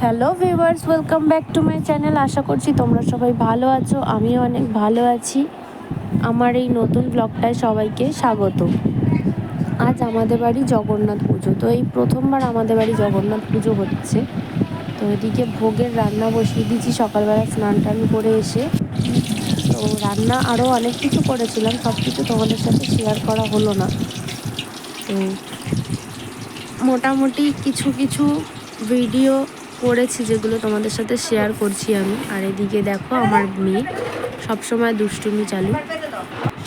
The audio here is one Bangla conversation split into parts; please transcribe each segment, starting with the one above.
Hello viewers, welcome back to my channel. আশা করছি তোমরা সবাই ভালো আছো, আমিও অনেক ভালো আছি। আমার এই নতুন ব্লগটায় সবাইকে স্বাগত। আজ আমাদের বাড়ি জগন্নাথ পুজো, তো এই প্রথমবার আমাদের বাড়ি জগন্নাথ পুজো হচ্ছে। তো এদিকে ভোগের রান্না বসিয়ে দিয়েছি সকালবেলা স্নান টান করে এসে। তো রান্না আরও অনেক কিছু করেছিলাম, সব কিছু তোমাদের সাথে শেয়ার করা হলো না। তো মোটামুটি কিছু কিছু ভিডিও করেছি যেগুলো তোমাদের সাথে শেয়ার করছি আমি। আর এদিকে দেখো আমার মেয়ে সবসময় দুষ্টুমি চালু।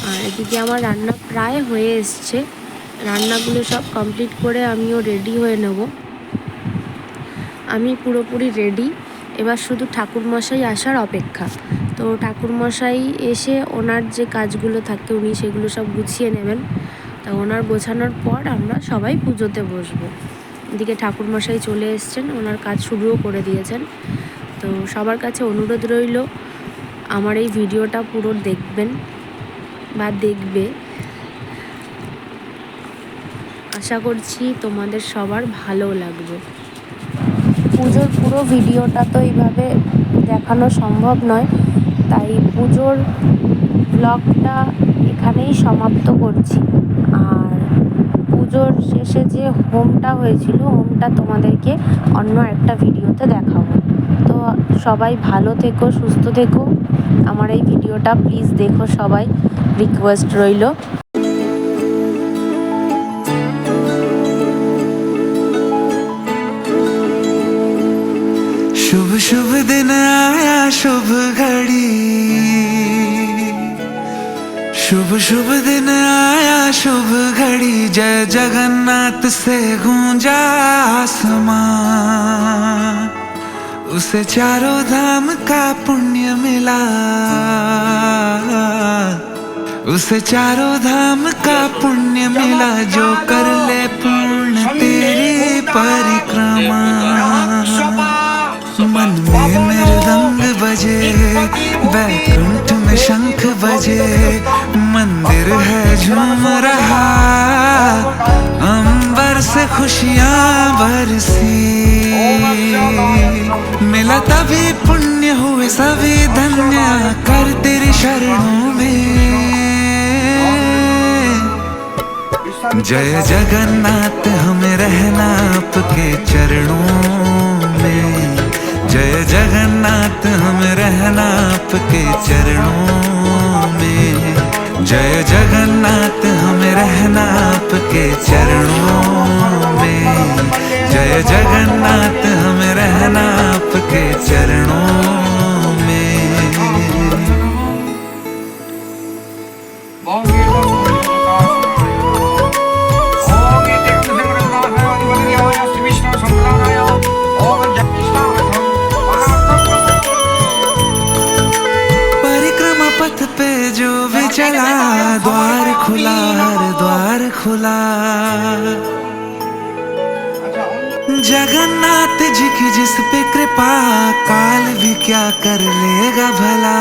আর এদিকে আমার রান্না প্রায় হয়ে এসছে, রান্নাগুলো সব কমপ্লিট করে আমিও রেডি হয়ে নেব। আমি পুরোপুরি রেডি, এবার শুধু ঠাকুরমশাই আসার অপেক্ষা। তো ঠাকুরমশাই এসে ওনার যে কাজগুলো থাকে উনি সেগুলো সব গুছিয়ে নেবেন। তা ওনার গোছানোর পর আমরা সবাই পুজোতে বসবো। এদিকে ঠাকুরমশাই চলে এসছেন, ওনার কাজ শুরুও করে দিয়েছেন। তো সবার কাছে অনুরোধ রইল আমার এই ভিডিওটা পুরো দেখবেন বা দেখবে। আশা করছি তোমাদের সবার ভালো লাগবে। পুজোর পুরো ভিডিওটা তো এইভাবে দেখানো সম্ভব নয়, তাই পুজোর ব্লগটা এখানেই সমাপ্ত করছি। আর পুজোর শেষে যে হোমটা হয়েছিল, হোমটা তোমাদেরকে অন্য একটা ভিডিওতে দেখাবো। তো সবাই ভালো থেকো, সুস্থ থেকো। আমার এই ভিডিওটা প্লিজ দেখো সবাই, রিকোয়েস্ট রইল। शुभ शुभ दिन आया शुभ घड़ी, शुभ शुभ दिन आया शुभ घड़ी। जय जगन्नाथ से गूंजा आसमां, उसे चारों धाम का पुण्य मिला, उसे चारों धाम का पुण्य मिला। जो कर ले पूर्ण तेरी परिक्रमा, मन में मृदंग बजे, बैकुंठ में शंख बजे। मंदिर है झूम रहा, अंबर से खुशियां बरसी। मिला तभी पुण्य हुए सभी धन्य, कर तेरी शरणों में। जय जगन्नाथ हमें रहना आपके चरणों में। जय जगन्नाथ हमें रहना आपके चरणों में। जय जगन्नाथ हमें रहना आपके चरणों में। जय जगन्नाथ हमें रहना आपके चरणों में। पथ पे जो भी चला, द्वार खुला हर द्वार खुला। जगन्नाथ जी की जिस पे कृपा, काल भी क्या कर लेगा भला।